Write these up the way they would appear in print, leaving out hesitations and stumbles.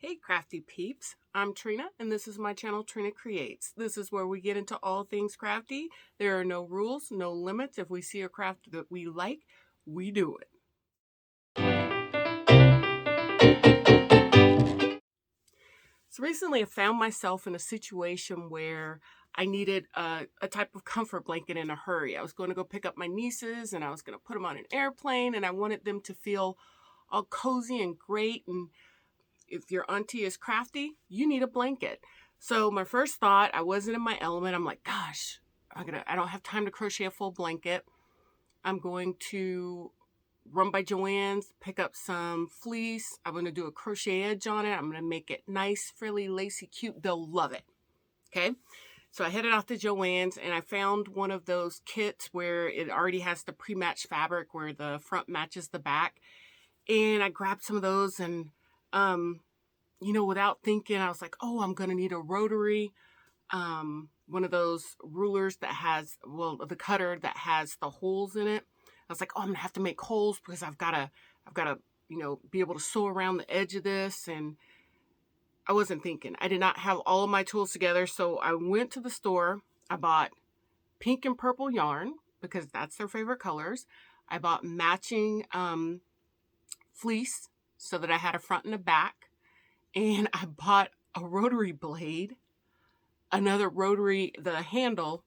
Hey crafty peeps, I'm Trina and this is my channel Trina Creates. This is where we get into all things crafty. There are no rules, no limits. If we see a craft that we like, we do it. So recently I found myself in a situation where I needed a type of comfort blanket in a hurry. I was going to go pick up my nieces and I was going to put them on an airplane and I wanted them to feel all cozy and great. And if your auntie is crafty, you need a blanket. So my first thought, I wasn't in my element. I'm like, gosh, I don't have time to crochet a full blanket. I'm going to run by Joann's, pick up some fleece. I'm going to do a crochet edge on it. I'm going to make it nice, frilly, lacy, cute. They'll love it. Okay. So I headed out to Joann's and I found one of those kits where it already has the pre-matched fabric where the front matches the back. And I grabbed some of those and without thinking, I was like, oh, I'm going to need a rotary, one of those rulers that has, the cutter that has the holes in it. I was like, oh, I'm going to have to make holes because I've got to, be able to sew around the edge of this. And I wasn't thinking. I did not have all of my tools together. So I went to the store. I bought pink and purple yarn because that's their favorite colors. I bought matching fleece so that I had a front and a back. And I bought a rotary blade, another rotary, the handle,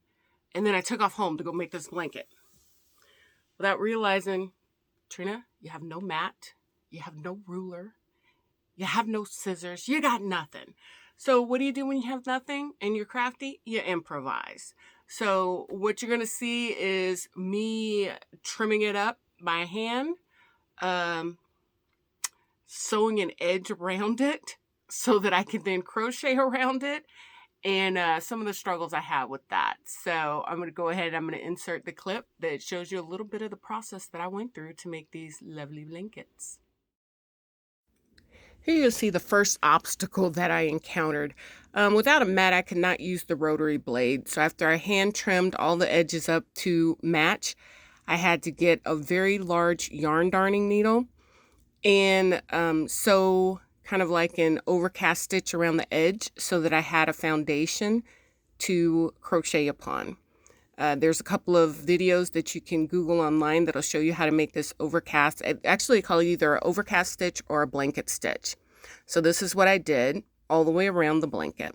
and then I took off home to go make this blanket. Without realizing, Trina, you have no mat, you have no ruler, you have no scissors, you got nothing. So what do you do when you have nothing and you're crafty? You improvise. So what you're going to see is me trimming it up by hand, sewing an edge around it so that I can then crochet around it, and some of the struggles I have with that. So I'm going to go ahead and I'm going to insert the clip that shows you a little bit of the process that I went through to make these lovely blankets. Here you'll see the first obstacle that I encountered. Without a mat, I could not use the rotary blade. So after I hand trimmed all the edges up to match, I had to get a very large yarn darning needle and sew kind of like an overcast stitch around the edge so that I had a foundation to crochet upon. There's a couple of videos that you can Google online that'll show you how to make this overcast. Actually, call it either an overcast stitch or a blanket stitch. So this is what I did all the way around the blanket.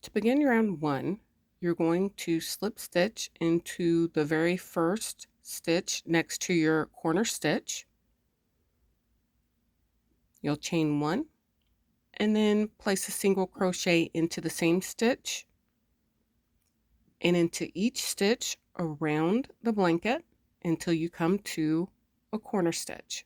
To begin round 1, you're going to slip stitch into the very first stitch next to your corner stitch. You'll chain 1 and then place a single crochet into the same stitch and into each stitch around the blanket until you come to a corner stitch.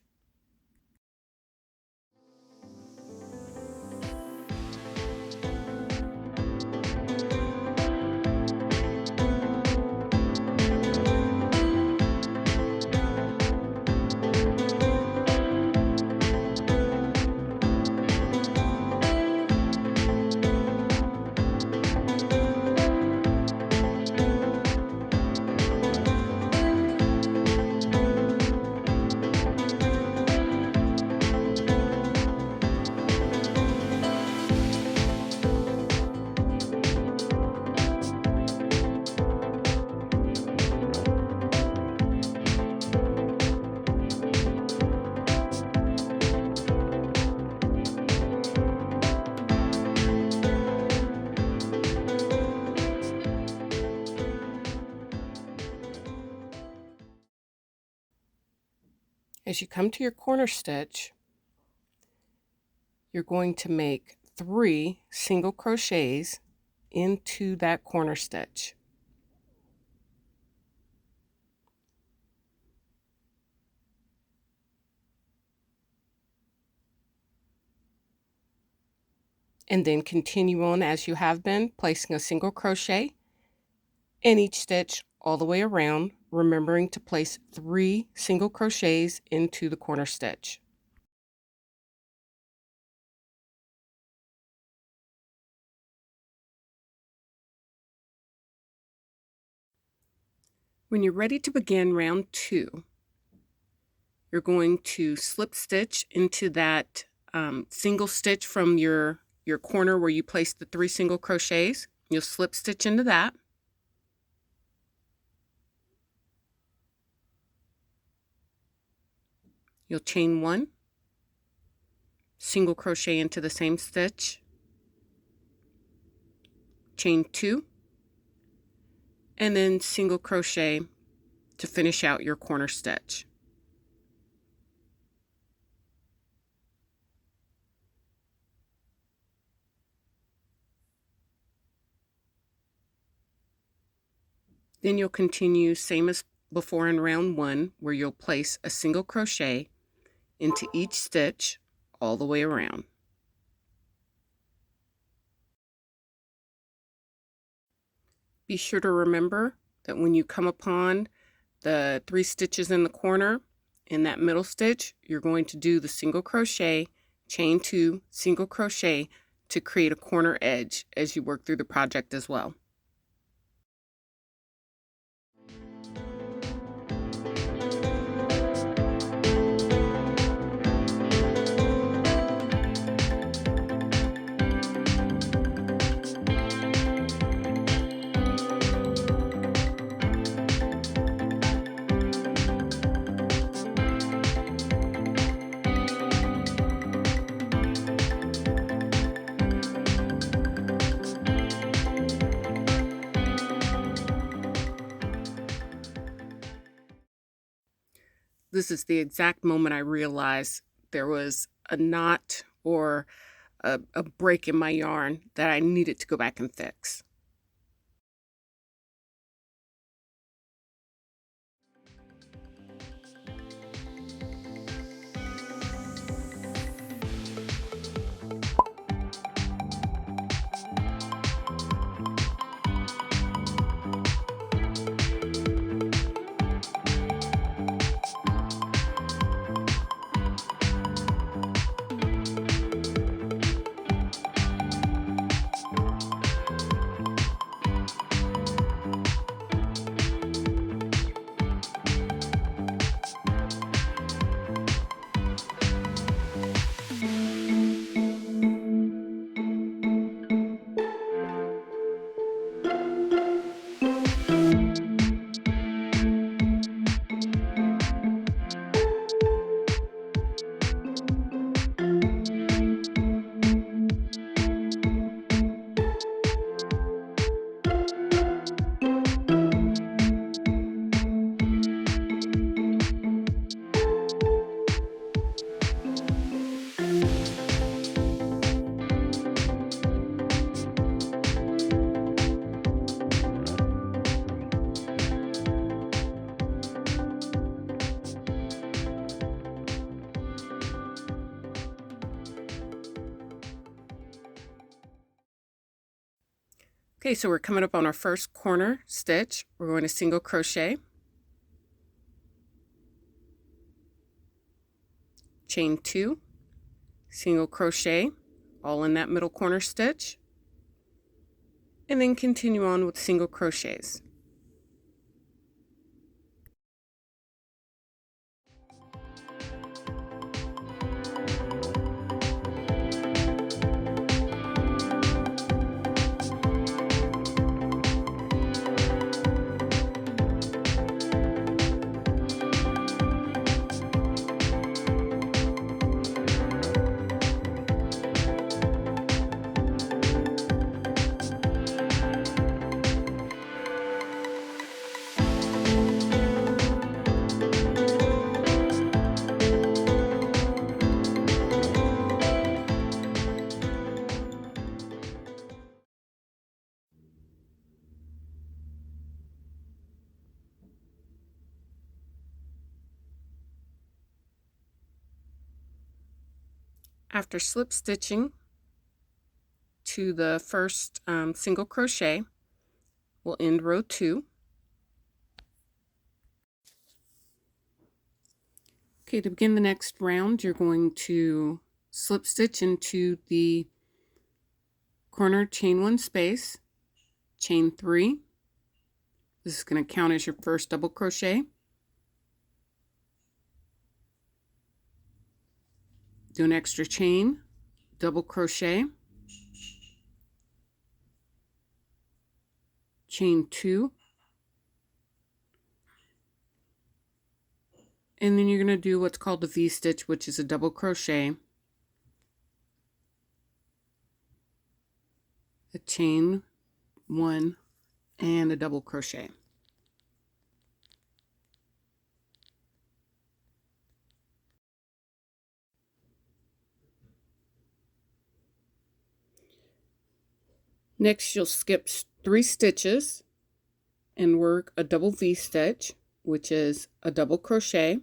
As you come to your corner stitch, you're going to make 3 single crochets into that corner stitch. And then continue on as you have been, placing a single crochet in each stitch all the way around, remembering to place 3 single crochets into the corner stitch. When you're ready to begin round 2, you're going to slip stitch into that single stitch from your corner where you placed the 3 single crochets. You'll slip stitch into that. You'll chain 1, single crochet into the same stitch, chain 2, and then single crochet to finish out your corner stitch. Then you'll continue same as before in round 1, where you'll place a single crochet into each stitch all the way around. Be sure to remember that when you come upon the 3 stitches in the corner, in that middle stitch, you're going to do the single crochet, chain 2, single crochet to create a corner edge as you work through the project as well. This is the exact moment I realized there was a knot or a break in my yarn that I needed to go back and fix. Okay, so we're coming up on our first corner stitch. We're going to single crochet, chain 2, single crochet, all in that middle corner stitch, and then continue on with single crochets. After slip stitching to the first single crochet, we'll end row 2. Okay, to begin the next round, you're going to slip stitch into the corner, chain 1 space, chain 3. This is going to count as your first double crochet. Do an extra chain, double crochet, chain 2, and then you're going to do what's called a V-stitch, which is a double crochet, a chain 1, and a double crochet. Next, you'll skip 3 stitches and work a double V-stitch, which is a double crochet,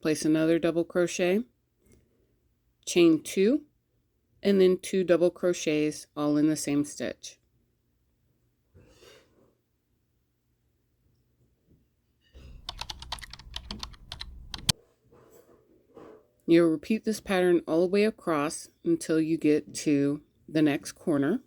place another double crochet, chain 2, and then 2 double crochets all in the same stitch. You'll repeat this pattern all the way across until you get to the next corner.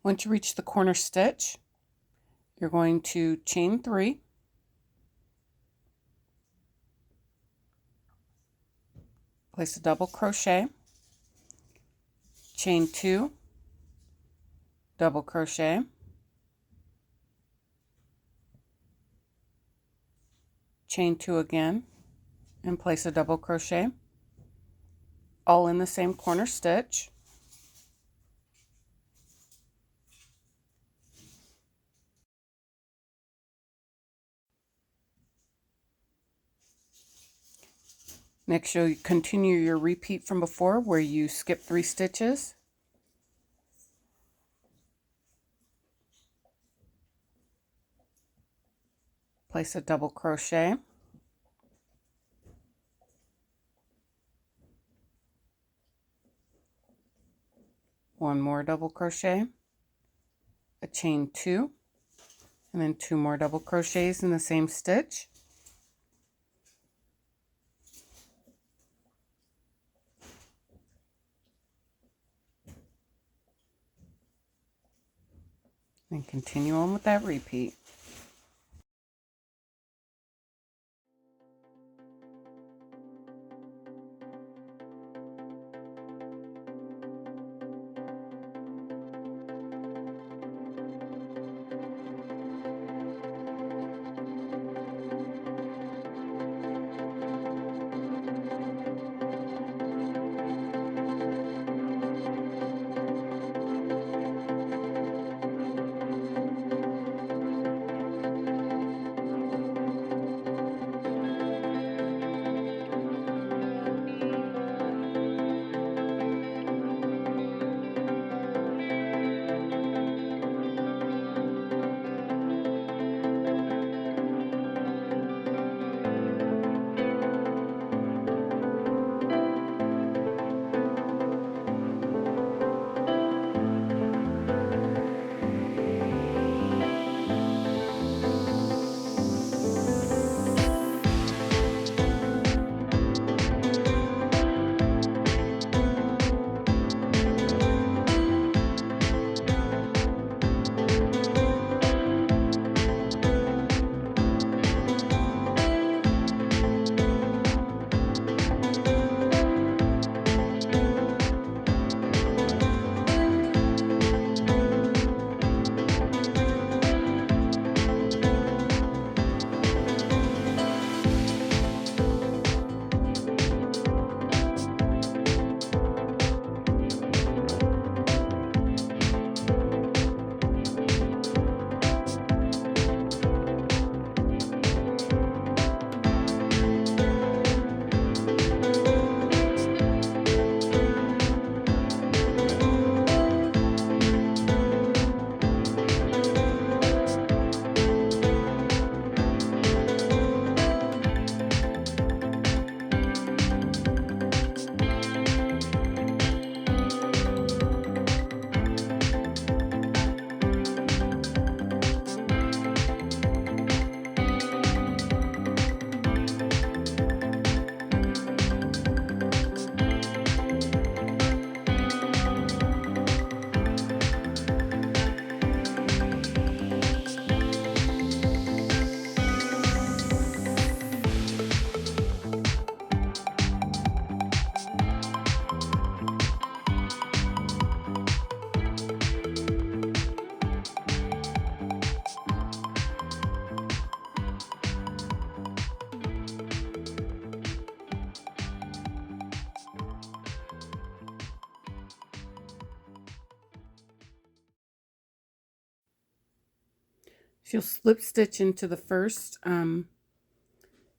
Once you reach the corner stitch, you're going to chain 3, place a double crochet, chain 2, double crochet, chain 2 again, and place a double crochet, all in the same corner stitch. Next, you'll continue your repeat from before where you skip 3 stitches. Place a double crochet. One more double crochet, a chain 2, and then 2 more double crochets in the same stitch. And continue on with that repeat. So you'll slip stitch into the first, to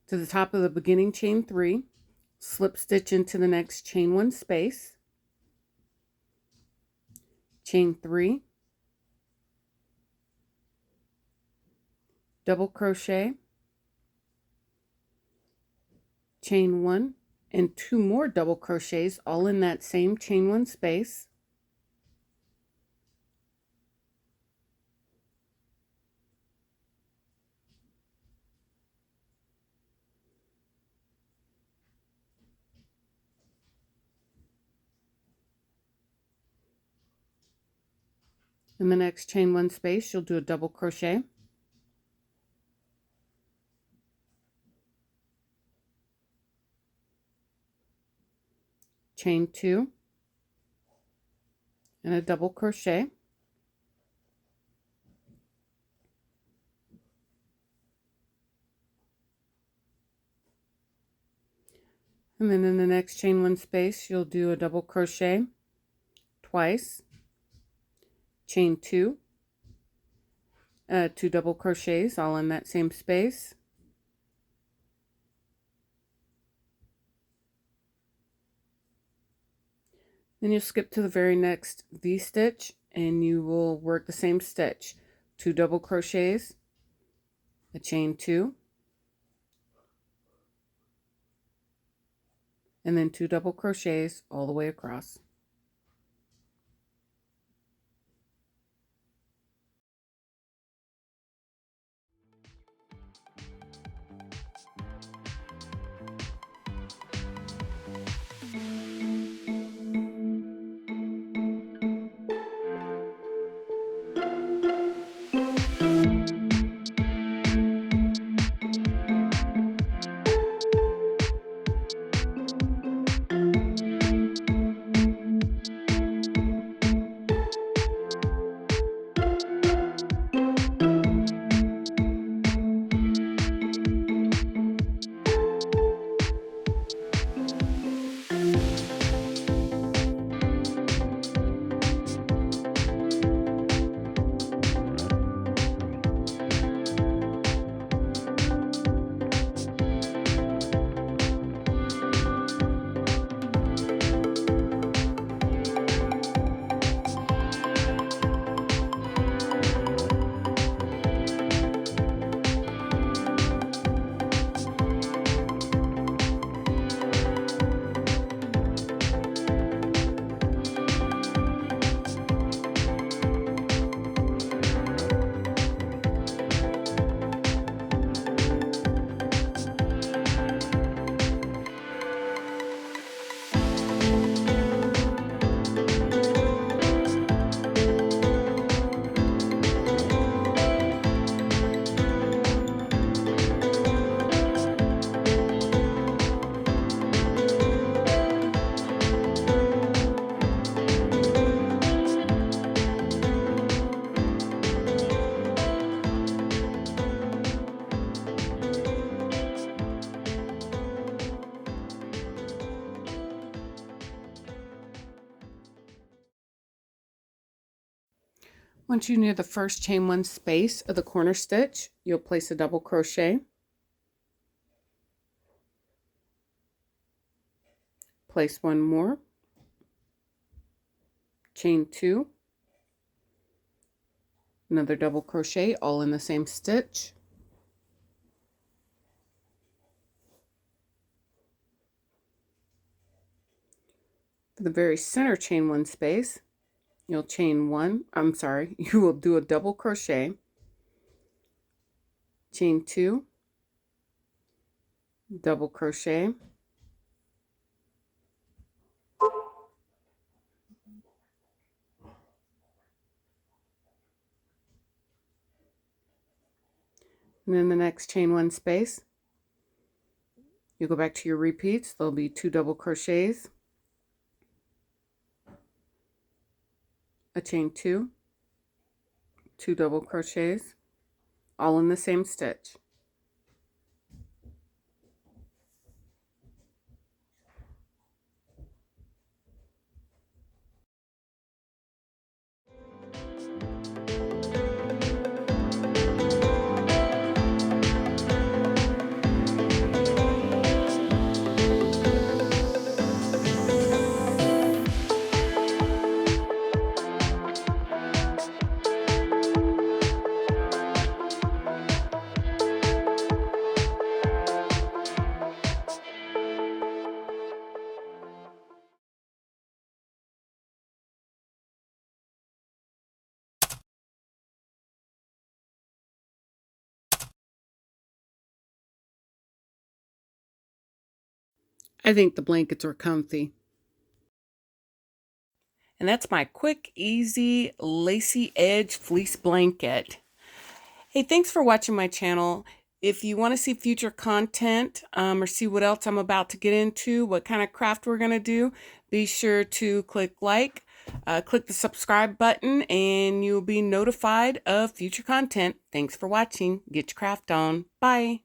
the top of the beginning chain 3, slip stitch into the next chain 1 space, chain 3, double crochet, chain 1, and 2 more double crochets all in that same chain 1 space. In the next chain 1 space, you'll do a double crochet, chain 2, and a double crochet. And then in the next chain 1 space, you'll do a double crochet twice, chain 2, 2 double crochets all in that same space. Then you'll skip to the very next V-stitch and you will work the same stitch. 2 double crochets, a chain 2, and then 2 double crochets all the way across. Once you're near the first chain 1 space of the corner stitch, you'll place a double crochet, place 1 more, chain 2, another double crochet all in the same stitch. For the very center chain 1 space, you'll you will do a double crochet, chain 2, double crochet, and then the next chain 1 space, you go back to your repeats. There'll be 2 double crochets, a chain 2, 2 double crochets, all in the same stitch. I think the blankets are comfy. And that's my quick, easy, lacy edge fleece blanket. Hey, thanks for watching my channel. If you want to see future content or see what else I'm about to get into, what kind of craft we're going to do, be sure to click like, click the subscribe button, and you'll be notified of future content. Thanks for watching. Get your craft on. Bye.